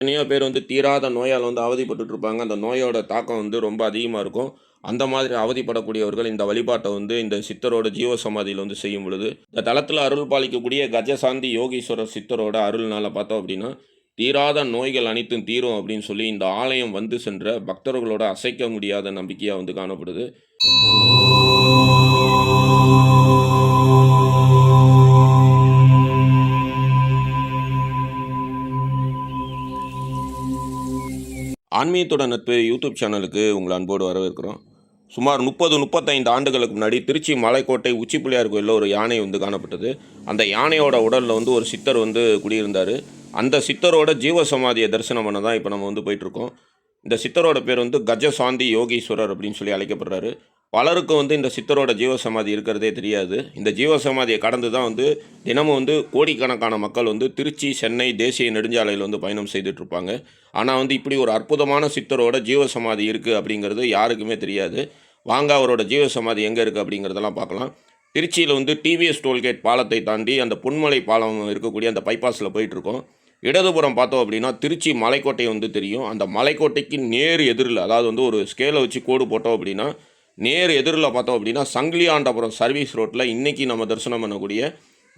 எத்தனையோ பேர் வந்து தீராத நோயால் வந்து அவதிப்பட்டுட்டு இருப்பாங்க. அந்த நோயோட தாக்கம் வந்து ரொம்ப அதிகமா இருக்கும். அந்த மாதிரி அவதிப்படக்கூடியவர்கள் இந்த வழிபாட்ட வந்து இந்த சித்தரோட ஜீவசமாதியில வந்து செய்யும் பொழுது, இந்த தலத்தில அருள் பாலிக்கக்கூடிய கஜசாந்தி யோகீஸ்வரர் சித்தரோட அருள்னால பார்த்தோம் அப்படின்னா, தீராத நோய்கள் அனைத்தும் தீரும் அப்படின்னு சொல்லி இந்த ஆலயம் வந்து சென்ற பக்தர்களோட அசைக்க முடியாத நம்பிக்கையா வந்து காணப்படுது. ஆன்மீகத்தோட நட்பு யூடியூப் சேனலுக்கு உங்களை அன்போடு வரவேற்கிறோம். சுமார் 30, 35 ஆண்டுகளுக்கு முன்னாடி திருச்சி மலைக்கோட்டை உச்சி பிள்ளையார் கோயில்ல ஒரு யானை வந்து காணப்பட்டது. அந்த யானையோட உடல்ல வந்து ஒரு சித்தர் வந்து குடியிருந்தாரு. அந்த சித்தரோட ஜீவசமாதிய தரிசனம் பண்ண தான் இப்ப நம்ம வந்து போயிட்டுருக்கோம். இந்த சித்தரோட பேர் வந்து கஜசாந்தி யோகீஸ்வரர் அப்படின்னு சொல்லி அழைக்கப்படுறாரு. பலருக்கும் வந்து இந்த சித்தரோட ஜீவசமாதி இருக்கிறதே தெரியாது. இந்த ஜீவசமாதிய கடந்து தான் வந்து தினமும் வந்து கோடிக்கணக்கான மக்கள் வந்து திருச்சி, சென்னை தேசிய நெடுஞ்சாலையில வந்து பயணம் செய்துட்ருப்பாங்க. ஆனா வந்து இப்படி ஒரு அற்புதமான சித்தரோட ஜீவசமாதி இருக்கு அப்படிங்கிறது யாருக்குமே தெரியாது. வாங்க அவரோட ஜீவசமாதி எங்க இருக்கு அப்படிங்கிறதெல்லாம் பார்க்கலாம். திருச்சியில வந்து டிவிஎஸ் டோல்கேட் பாலத்தை தாண்டி அந்த பொன்மலை பாலம் இருக்கக்கூடிய அந்த பைபாஸ்ல போயிட்டுருக்கோம். இடதுபுறம் பார்த்தோம் அப்படின்னா, திருச்சி மலைக்கோட்டை வந்து தெரியும். அந்த மலைக்கோட்டைக்கு நேர் எதிரில அதாவது வந்து ஒரு ஸ்கேல வச்சு கோடு போட்டோம் அப்படின்னா, நேர் எதிரில பார்த்தோம் அப்படின்னா, சங்கிலியாண்டபுரம் சர்வீஸ் ரோட்ல இன்னைக்கு நம்ம தரிசனம் பண்ணக்கூடிய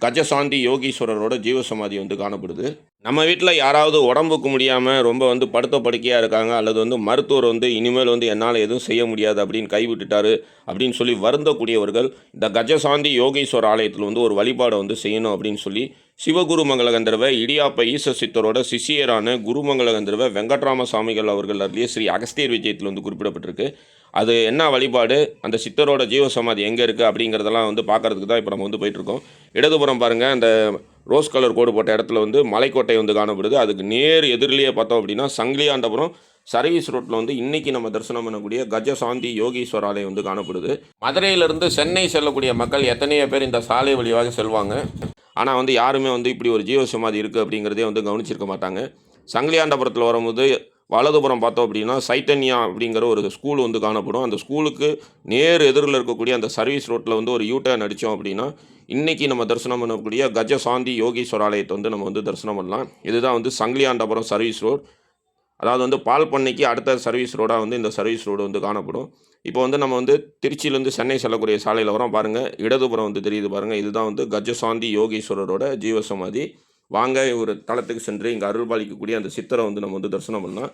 கஜசாந்தி யோகீஸ்வரரோட ஜீவசமாதி வந்து காணப்படுது. நம்ம வீட்ல யாராவது உடம்புக்கு முடியாம ரொம்ப வந்து படுத்த படுக்கையா இருக்காங்க, அல்லது வந்து மருத்துவர் வந்து இனிமேல் வந்து என்னால எதுவும் செய்ய முடியாது அப்படின்னு கைவிட்டுட்டாரு அப்படின்னு சொல்லி வருந்தக்கூடியவர்கள், இந்த கஜசாந்தி யோகீஸ்வரர் ஆலயத்தில வந்து ஒரு வழிபாட வந்து செய்யணும் அப்படின்னு சொல்லி, சிவகுருமங்கள கந்தர்வ இடியாப்ப ஈச சித்தரோட சிஷ்யரான குருமங்கள கந்தர்வ வெங்கட்ராம சாமிகள் அவர்கள் அருளிய ஸ்ரீ அகஸ்தியர் விஜயத்தில் வந்து குறிப்பிடப்பட்டிருக்கு. அது என்ன வழிபாடு, அந்த சித்தரோட ஜீவசமாதி எங்க இருக்கு அப்படிங்கிறதெல்லாம் வந்து பார்க்கறதுக்கு தான் இப்ப நம்ம வந்து போயிட்டுருக்கோம். இடதுபுறம் பாருங்க, அந்த ரோஸ் கலர் கோடு போட்ட இடத்துல வந்து மலைக்கோட்டை வந்து காணப்படுது. அதுக்கு நேர் எதிரிலேயே பார்த்தோம் அப்படின்னா, சங்கிலியாண்டபுரம் சர்வீஸ் ரோட்ல வந்து இன்னைக்கு நம்ம தரிசனம் பண்ணக்கூடிய கஜசாந்தி யோகீஸ்வர ஆலயம் வந்து காணப்படுது. மதுரையிலிருந்து சென்னை செல்லக்கூடிய மக்கள் எத்தனையோ பேர் இந்த சாலை வழியாக செல்வாங்க. ஆனா வந்து யாருமே வந்து இப்படி ஒரு ஜீவசமாதி இருக்கு அப்படிங்கிறதே வந்து கவனிச்சிருக்க மாட்டாங்க. சங்கிலியாண்டபுரத்தில வரும்போது வலதுபுறம் பார்த்தோம் அப்படின்னா, சைத்தன்யா அப்படிங்கிற ஒரு ஸ்கூல் வந்து காணப்படும். அந்த ஸ்கூலுக்கு நேர் எதிரில இருக்கக்கூடிய அந்த சர்வீஸ் ரோட்ல வந்து ஒரு யூ டர்ன் அடிச்சோம் அப்படின்னா, இன்னைக்கு நம்ம தரிசனம் பண்ணக்கூடிய கஜசாந்தி யோகீஸ்வர ஆலயத்த வந்து நம்ம வந்து தரிசனம் பண்ணலாம். இதுதான் வந்து சங்கிலியாண்டபுரம் சர்வீஸ் ரோட். அதாவது வந்து பால் பண்ணைக்கு அடுத்த சர்வீஸ் ரோடா வந்து இந்த சர்வீஸ் ரோடு வந்து காணப்படும். இப்போ வந்து நம்ம வந்து திருச்சியிலேருந்து சென்னை செல்லக்கூடிய சாலையில வரோம் பாருங்க. இடதுபுறம் வந்து தெரியுது பாருங்க. இதுதான் வந்து கஜசாந்தி யோகீஸ்வரரோட ஜீவசமாதி. வாங்க ஒரு தலத்துக்கு சென்று இங்கே அருள்பாலிக்கக்கூடிய அந்த சித்தரை வந்து நம்ம வந்து தரிசனம் பண்ணலாம்.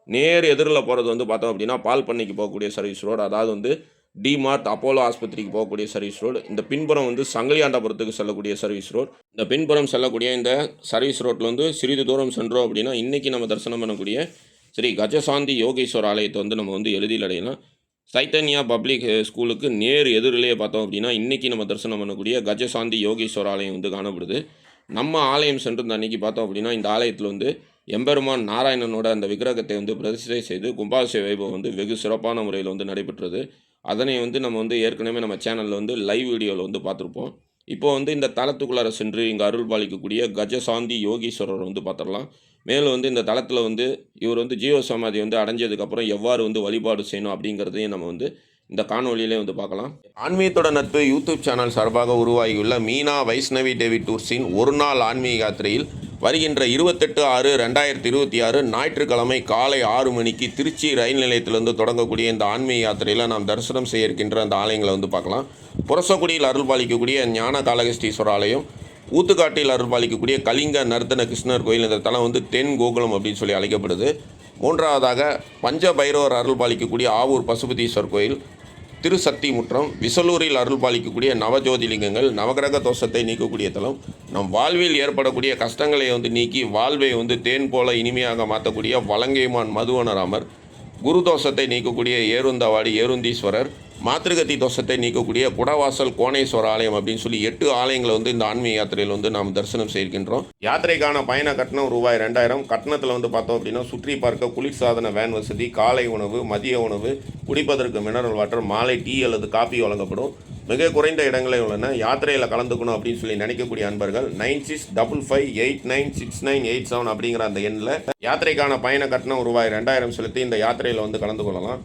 நேர் எதிரில் போகிறது வந்து பார்த்தோம் அப்படின்னா, பால் பண்ணைக்கு போகக்கூடிய சர்வீஸ் ரோடு. அதாவது வந்து டிமார்ட், அப்போலோ ஆஸ்பத்திரிக்கு போகக்கூடிய சர்வீஸ் ரோடு. இந்த பின்புறம் வந்து சங்கிலியாண்டபுரத்துக்கு செல்லக்கூடிய சர்வீஸ் ரோடு. இந்த பின்புறம் செல்லக்கூடிய இந்த சர்வீஸ் ரோட்டில் வந்து சிறிது தூரம் சென்றோம் அப்படின்னா, இன்றைக்கி நம்ம தரிசனம் பண்ணக்கூடிய ஸ்ரீ கஜசாந்தி யோகீஸ்வர ஆலயத்தை வந்து நம்ம வந்து எளிதில் அடையலாம். சைத்தன்யா பப்ளிக் ஸ்கூலுக்கு நேர் எதிரிலேயே பார்த்தோம் அப்படின்னா, இன்றைக்கி நம்ம தரிசனம் பண்ணக்கூடிய கஜசாந்தி யோகீஸ்வர ஆலயம் வந்து காணப்படுது. நம்ம ஆலயம் சென்றிருந்த அன்னைக்கு பார்த்தோம் அப்படின்னா, இந்த ஆலயத்தில் வந்து எம்பெருமான் நாராயணனோட அந்த விக்கிரகத்தை வந்து பிரதிஷ்டை செய்து கும்பாபிஷேக வைபவம் வந்து வெகு சிறப்பான முறையில் வந்து நடைபெற்றது. அதனை வந்து நம்ம வந்து ஏற்கனவே நம்ம சேனலில் வந்து லைவ் வீடியோவில் வந்து பார்த்துருப்போம். இப்போ வந்து இந்த தலத்துக்குள்ளார சென்று இங்கே அருள் பாலிக்கக்கூடிய கஜசாந்தி யோகீஸ்வரர் வந்து பார்த்துடலாம். மேலும் வந்து இந்த தலத்தில் வந்து இவர் வந்து ஜீவசமாதி வந்து அடைஞ்சதுக்கப்புறம் எவ்வாறு வந்து வழிபாடு செய்யணும் அப்படிங்கிறதையும் நம்ம வந்து இந்த காணொலியிலே வந்து பார்க்கலாம். ஆன்மீகத்தோட நட்பு யூடியூப் சேனல் சார்பாக உருவாகியுள்ள மீனா வைஷ்ணவி தேவி டூர்ஸின் ஒரு நாள் ஆன்மீக யாத்திரையில் வருகின்ற 28/6/2026 ஞாயிற்றுக்கிழமை காலை 6 மணிக்கு திருச்சி ரயில் நிலையத்திலிருந்து தொடங்கக்கூடிய இந்த ஆன்மீக யாத்திரையில் நாம் தரிசனம் செய்ய இருக்கின்ற அந்த ஆலயங்களை வந்து பார்க்கலாம். புரசக்குடியில் அருள்பாலிக்கக்கூடிய ஞான காளகஸ்தீஸ்வரர் ஆலயம், ஊத்துக்காட்டில் அருள்பாலிக்கக்கூடிய கலிங்க நர்த்தன கிருஷ்ணர் கோயில். இந்த தலம் வந்து தென் கோகுலம் அப்படின்னு சொல்லி அழைக்கப்படுது. மூன்றாவதாக பஞ்ச பைரவர் அருள்பாலிக்கக்கூடிய ஆவூர் பசுபதீஸ்வர் கோயில், திருசக்திமுற்றம், விசலூரில் அருள்பாலிக்கக்கூடிய நவஜோதிலிங்கங்கள், நவகிரக தோஷத்தை நீக்கக்கூடிய தலம், நம் வாழ்வில் ஏற்படக்கூடிய கஷ்டங்களை வந்து நீக்கி வாழ்வை வந்து தேன் போல இனிமையாக மாற்றக்கூடிய வலங்கைமான் மதுவனராமர், குரு தோஷத்தை நீக்கக்கூடிய ஏருந்தவாடி ஏருந்தீஸ்வரர், மாத்திருகத்தி தோஷத்தை நீக்கக்கூடிய குடவாசல் கோணேஸ்வர ஆலயம் அப்படின்னு சொல்லி 8 ஆலயங்களை வந்து இந்த ஆன்மீக யாத்திரையில் வந்து நாம் தரிசனம் செய்கின்றோம். யாத்திரைக்கான பயண கட்டணம் ரூபாய் 2000. கட்டணத்தில் வந்து பார்த்தோம் அப்படின்னா, சுற்றி பார்க்க குளிர்சாதன வேன் வசதி, காலை உணவு, மதிய உணவு, குடிப்பதற்கு மினரல் வாட்டர், மாலை டீ அல்லது காஃபி வழங்கப்படும். மிக குறைந்த இடங்களே உள்ளன. யாத்திரையில் கலந்துக்கணும் அப்படின்னு சொல்லி நினைக்கக்கூடிய அன்பர்கள் 9655896987 அப்படிங்கிற அந்த எண்ணில் யாத்திரைக்கான பயண கட்டணம் ரூபாய் 2000 செலுத்தி இந்த யாத்திரையில் வந்து கலந்து கொள்ளலாம்.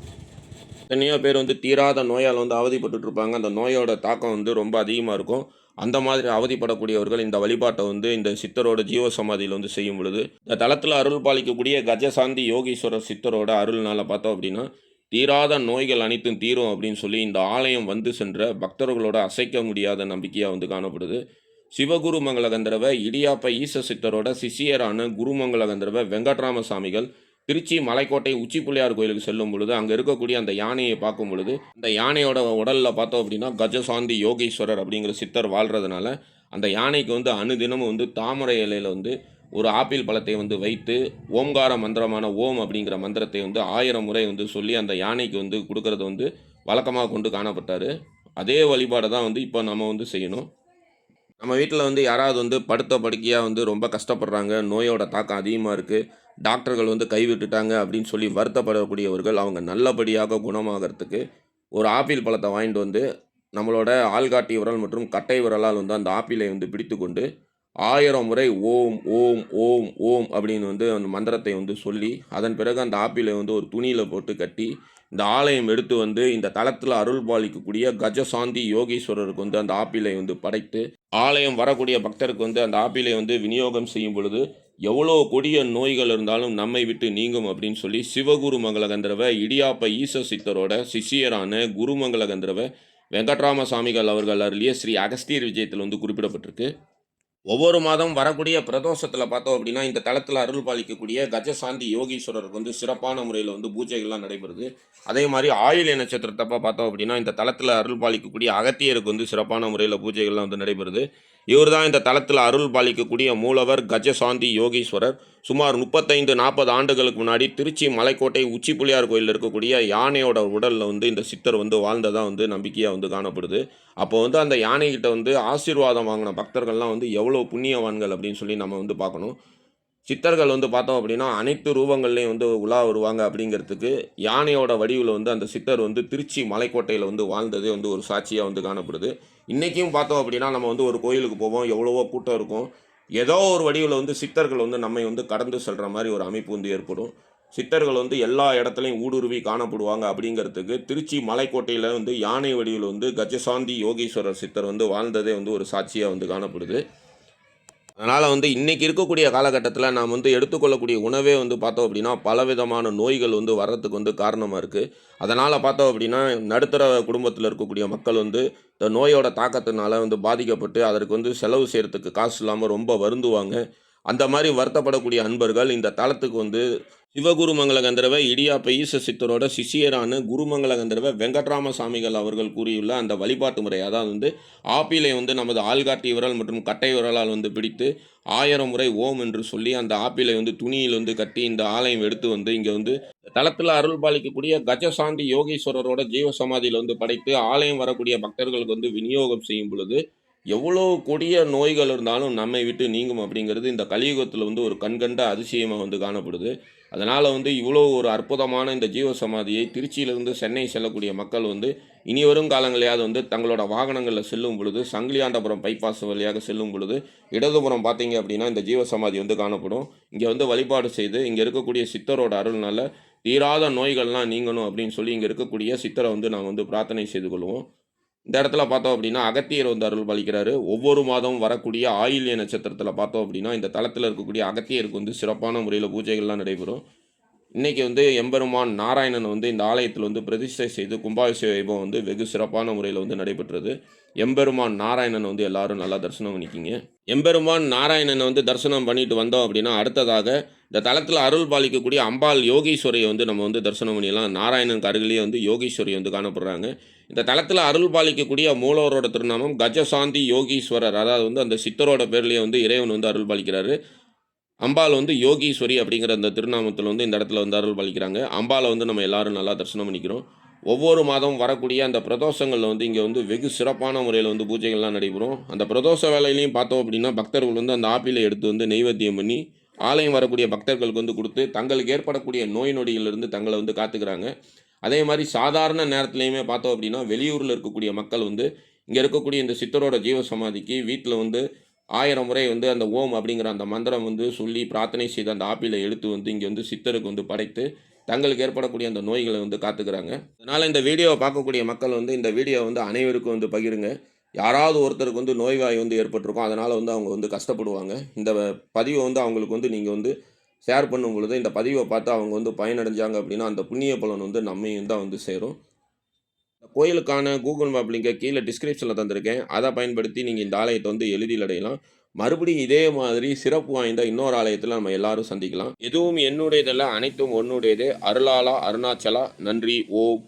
எத்தனையோ பேர் வந்து தீராத நோயால் வந்து அவதிப்பட்டுட்டு இருப்பாங்க. அந்த நோயோட தாக்கம் வந்து ரொம்ப அதிகமாக இருக்கும். அந்த மாதிரி அவதிப்படக்கூடியவர்கள் இந்த வழிபாட்டை வந்து இந்த சித்தரோட ஜீவசமாதியில் வந்து செய்யும் பொழுது, இந்த தலத்தில் அருள் பாலிக்கக்கூடிய கஜசாந்தி யோகீஸ்வரர் சித்தரோட அருள்னால பார்த்தோம் அப்படின்னா, தீராத நோய்கள் அனைத்தும் தீரும் அப்படின்னு சொல்லி இந்த ஆலயம் வந்து சென்ற பக்தர்களோட அசைக்க முடியாத நம்பிக்கையாக வந்து காணப்படுது. சிவகுரு மங்கள கந்தர்வ இடியாப்ப ஈச சித்தரோட சிஷியரான குருமங்கள கந்தர்வ வெங்கட்ராம சாமிகள் திருச்சி மலைக்கோட்டை உச்சி பிள்ளையார் கோயிலுக்கு செல்லும் பொழுது அங்கே இருக்கக்கூடிய அந்த யானையை பார்க்கும் பொழுது அந்த யானையோட உடலில் பார்த்தோம் அப்படின்னா கஜசாந்தி யோகீஸ்வரர் அப்படிங்கிற சித்தர் வாழ்கிறதுனால அந்த யானைக்கு வந்து அனுதினமும் வந்து தாமரை இலையில் வந்து ஒரு ஆப்பிள் பழத்தை வந்து வைத்து ஓம்கார மந்திரமான ஓம் அப்படிங்கிற மந்திரத்தை வந்து 1000 முறை வந்து சொல்லி அந்த யானைக்கு வந்து கொடுக்கறது வந்து வழக்கமாக கொண்டு காணப்பட்டார். அதே வழிபாடை தான் வந்து இப்போ நம்ம வந்து செய்யணும். நம்ம வீட்டில் வந்து யாராவது வந்து படுத்த படுக்கையாக வந்து ரொம்ப கஷ்டப்படுறாங்க, நோயோட தாக்கம் அதிகமாக இருக்குது, டாக்டர்கள் வந்து கைவிட்டுட்டாங்க அப்படின்னு சொல்லி வருத்தப்படக்கூடியவர்கள் அவங்க நல்லபடியாக குணமாகறதுக்கு ஒரு ஆப்பிள் பழத்தை வாங்கிட்டு வந்து நம்மளோட ஆள்காட்டி விரல் மற்றும் கட்டை விரலால் வந்து அந்த ஆப்பிளை வந்து பிடித்து கொண்டு 1000 முறை ஓம் ஓம் ஓம் ஓம் அப்படின்னு வந்து அந்த மந்திரத்தை வந்து சொல்லி அதன் பிறகு அந்த ஆப்பிளை வந்து ஒரு துணியில் போட்டு கட்டி இந்த ஆலயம் எடுத்து வந்து இந்த தலத்தில் அருள் பாலிக்கக்கூடிய கஜசாந்தி யோகீஸ்வரருக்கு வந்து அந்த ஆப்பிளை வந்து படைத்து ஆலயம் வரக்கூடிய பக்தருக்கு வந்து அந்த ஆப்பிளை வந்து விநியோகம் செய்யும் பொழுது எவ்வளோ கொடிய நோய்கள் இருந்தாலும் நம்மை விட்டு நீங்கும் அப்படின்னு சொல்லி சிவகுரு மங்கள கந்தர்வ இடியாப்ப ஈச சித்தரோட சிஷியரான குருமங்கள கந்தர்வ வெங்கட்ராம சாமிகள் அவர்கள் அருளிய ஸ்ரீ அகஸ்தியர் விஜயத்தில் வந்து குறிப்பிடப்பட்டிருக்கு. ஒவ்வொரு மாதம் வரக்கூடிய பிரதோஷத்தில் பார்த்தோம் அப்படின்னா இந்த தலத்தில் அருள் பாலிக்கக்கூடிய கஜசாந்தி யோகீஸ்வரருக்கு வந்து சிறப்பான முறையில் வந்து பூஜைகள்லாம் நடைபெறுது. அதே மாதிரி ஆயில்ய நட்சத்திரத்தப்ப பார்த்தோம் அப்படின்னா இந்த தலத்தில் அருள் பாலிக்கக்கூடிய அகத்தியருக்கு வந்து சிறப்பான முறையில் பூஜைகள்லாம் வந்து நடைபெறுது. இவர் தான் இந்த தலத்தில் அருள் பாலிக்கக்கூடிய மூலவர் கஜசாந்தி யோகீஸ்வரர். சுமார் 35-40 ஆண்டுகளுக்கு முன்னாடி திருச்சி மலைக்கோட்டை உச்சி பிள்ளையார் கோயிலில் இருக்கக்கூடிய யானையோட உடலில் வந்து இந்த சித்தர் வந்து வாழ்ந்ததாக வந்து நம்பிக்கையாக வந்து காணப்படுது. அப்போ வந்து அந்த யானைகிட்ட வந்து ஆசீர்வாதம் வாங்கின பக்தர்கள்லாம் வந்து எவ்வளோ புண்ணியவான்கள் அப்படின்னு சொல்லி நம்ம வந்து பார்க்கணும். சித்தர்கள் வந்து பார்த்தோம் அப்படின்னா அனைத்து ரூபங்கள்லேயும் வந்து உலா வருவாங்க அப்படிங்கிறதுக்கு யானையோட வடிவில் வந்து அந்த சித்தர் வந்து திருச்சி மலைக்கோட்டையில் வந்து வாழ்ந்ததே வந்து ஒரு சாட்சியாக வந்து காணப்படுது. இன்றைக்கும் பார்த்தோம் அப்படின்னா நம்ம வந்து ஒரு கோயிலுக்கு போவோம், எவ்வளவோ கூட்டம் இருக்கும், ஏதோ ஒரு வடிவில் வந்து சித்தர்கள் வந்து நம்மை வந்து கடந்து செல்கிற மாதிரி ஒரு அமைப்பு வந்து ஏற்படும். சித்தர்கள் வந்து எல்லா இடத்துலையும் ஊடுருவி காணப்படுவாங்க அப்படிங்கிறதுக்கு திருச்சி மலைக்கோட்டையில் வந்து யானை வடிவில் வந்து கஜசாந்தி யோகீஸ்வரர் சித்தர் வந்து வாழ்ந்ததே வந்து ஒரு சாட்சியாக வந்து காணப்படுது. அதனால் வந்து இன்றைக்கி இருக்கக்கூடிய காலகட்டத்தில் நாம் வந்து எடுத்துக்கொள்ளக்கூடிய உணவே வந்து பார்த்தோம் அப்படின்னா பலவிதமான நோய்கள் வந்து வர்றதுக்கு வந்து காரணமாக இருக்குது. அதனால் பார்த்தோம் அப்படின்னா நடுத்தர குடும்பத்தில் இருக்கக்கூடிய மக்கள் வந்து இந்த நோயோட தாக்கத்தினால வந்து பாதிக்கப்பட்டு அதற்கு வந்து செலவு செய்கிறதுக்கு காசு இல்லாமல் ரொம்ப வருந்துவாங்க. அந்த மாதிரி வருத்தப்படக்கூடிய அன்பர்கள் இந்த தலத்துக்கு வந்து சிவகுருமங்கள கந்தர்வ இடியாப்ப ஈச சித்தரோட சிஷியரான குருமங்கள கந்தர்வ வெங்கட்ராம சாமிகள் அவர்கள் கூறியுள்ள அந்த வழிபாட்டு முறை, அதாவது வந்து ஆப்பிளை வந்து நமது ஆள்காட்டி விரல் மற்றும் கட்டை விரலால் வந்து பிடித்து 1000 முறை ஓம் என்று சொல்லி அந்த ஆப்பிளை வந்து துணியில் வந்து கட்டி இந்த ஆலயம் எடுத்து வந்து இங்கே வந்து தலத்தில் அருள் பாலிக்கக்கூடிய கஜசாந்தி யோகீஸ்வரரோட ஜீவசமாதியில் வந்து படைத்து ஆலயம் வரக்கூடிய பக்தர்களுக்கு வந்து விநியோகம் செய்யும் பொழுது எவ்வளோ கொடிய நோய்கள் இருந்தாலும் நம்மை விட்டு நீங்கும் அப்படிங்கிறது இந்த கலியுகத்தில் வந்து ஒரு கண்கண்ட அதிசயமாக வந்து காணப்படுது. அதனால் வந்து இவ்வளோ ஒரு அற்புதமான இந்த ஜீவசமாதியை திருச்சியிலிருந்து சென்னை செல்லக்கூடிய மக்கள் வந்து இனி வரும் காலங்களையாவது வந்து தங்களோட வாகனங்களில் செல்லும் பொழுது சங்கிலியாண்டபுரம் பைபாஸ் வழியாக செல்லும் பொழுது இடதுபுறம் பார்த்தீங்க அப்படின்னா இந்த ஜீவசமாதி வந்து காணப்படும். இங்கே வந்து வழிபாடு செய்து இங்கே இருக்கக்கூடிய சித்தரோட அருள்னால தீராத நோய்கள்லாம் நீங்கணும் அப்படின்னு சொல்லி இங்கே இருக்கக்கூடிய சித்தரை வந்து நாங்கள் வந்து பிரார்த்தனை செய்து கொள்வோம். இந்த இடத்துல பார்த்தோம் அப்படின்னா அகத்தியர் வந்து அருள் பாலிக்கிறாரு. ஒவ்வொரு மாதமும் வரக்கூடிய ஆயில்ய நட்சத்திரத்தில் பார்த்தோம் அப்படின்னா இந்த தலத்தில் இருக்கக்கூடிய அகத்தியருக்கு வந்து சிறப்பான முறையில் பூஜைகள்லாம் நடைபெறும். இன்றைக்கி வந்து எம்பெருமான் நாராயணன் வந்து இந்த ஆலயத்தில் வந்து பிரதிஷ்டை செய்து கும்பாபிஷேக வைபவம் வந்து வெகு சிறப்பான முறையில் வந்து நடைபெற்றது. எம்பெருமான் நாராயணன் வந்து எல்லாரும் நல்லா தரிசனம் பண்ணிக்கிங்க. எம்பெருமான் நாராயணனை வந்து தரிசனம் பண்ணிட்டு வந்தோம் அப்படின்னா அடுத்ததாக இந்த தலத்தில் அருள் பாலிக்கக்கூடிய அம்பாள் யோகீஸ்வரியை வந்து நம்ம வந்து தரிசனம் பண்ணிடலாம். நாராயணனுக்கு அருகிலேயே வந்து யோகீஸ்வரி வந்து காணப்படுறாங்க. இந்த தலத்தில் அருள் பாலிக்கக்கூடிய மூலவரோட திருநாமம் கஜசாந்தி யோகீஸ்வரர், அதாவது வந்து அந்த சித்தரோட பேர்லேயே வந்து இறைவன் வந்து அருள் பாலிக்கிறாரு. அம்பாள் வந்து யோகீஸ்வரி அப்படிங்கிற அந்த திருநாமத்தில் வந்து இந்த இடத்துல வந்து அருள் பாலிக்கிறாங்க. அம்பாளை வந்து நம்ம எல்லாரும் நல்லா தரிசனம் பண்ணிக்கிறோம். ஒவ்வொரு மாதம் வரக்கூடிய அந்த பிரதோஷங்களில் வந்து இங்கே வந்து வெகு சிறப்பான முறையில் வந்து பூஜைகள்லாம் நடைபெறும். அந்த பிரதோஷ வேலையிலையும் பார்த்தோம் அப்படின்னா பக்தர்கள் வந்து அந்த ஆப்பிளை எடுத்து வந்து நெய்வேத்தியம் பண்ணி ஆலயம் வரக்கூடிய பக்தர்களுக்கு வந்து கொடுத்து தங்களுக்கு ஏற்படக்கூடிய நோய் நொடிகளிலிருந்து தங்களை வந்து காத்துக்கிறாங்க. அதே மாதிரி சாதாரண நேரத்துலையுமே பார்த்தோம் அப்படின்னா வெளியூரில் இருக்கக்கூடிய மக்கள் வந்து இங்கே இருக்கக்கூடிய இந்த சித்தரோட ஜீவ சமாதிக்கு வீட்டில் வந்து 1000 முறை வந்து அந்த ஓம் அப்படிங்கிற அந்த மந்திரம் வந்து சொல்லி பிரார்த்தனை செய்து அந்த ஆப்பிளை எடுத்து வந்து இங்கே வந்து சித்தருக்கு வந்து படைத்து தங்களுக்கு ஏற்படக்கூடிய அந்த நோய்களை வந்து காத்துக்கிறாங்க. அதனால் இந்த வீடியோவை பார்க்கக்கூடிய மக்கள் வந்து இந்த வீடியோவை வந்து அனைவருக்கும் வந்து பகிருங்க. யாராவது ஒருத்தருக்கு வந்து நோய்வாய் வந்து ஏற்பட்டிருக்கும். அதனால வந்து அவங்க வந்து கஷ்டப்படுவாங்க. இந்த பதிவ வந்து அவங்களுக்கு வந்து நீங்க வந்து ஷேர் பண்ணும் பொழுது, இந்த பதிவ பார்த்து அவங்க வந்து பயனடைஞ்சாங்க அப்படின்னா, அந்த புண்ணிய பலன் வந்து நம்மையும் தான் வந்து சேரும். கோயிலுக்கான கூகுள் மேப் லிங்க கீழ டிஸ்கிரிப்ஷன்ல தந்திருக்கேன். அத பயன்படுத்தி நீங்க இந்த ஆலயத்த வந்து எளிதில் அடையலாம். மறுபடியும் இதே மாதிரி சிறப்பு வாய்ந்த இன்னொரு ஆலயத்துல நம்ம எல்லாரும் சந்திக்கலாம். எதுவும் என்னுடையதல்ல, அனைத்தும் உன்னுடையதே. அருளாளா அருணாச்சலா. நன்றி. ஓம்.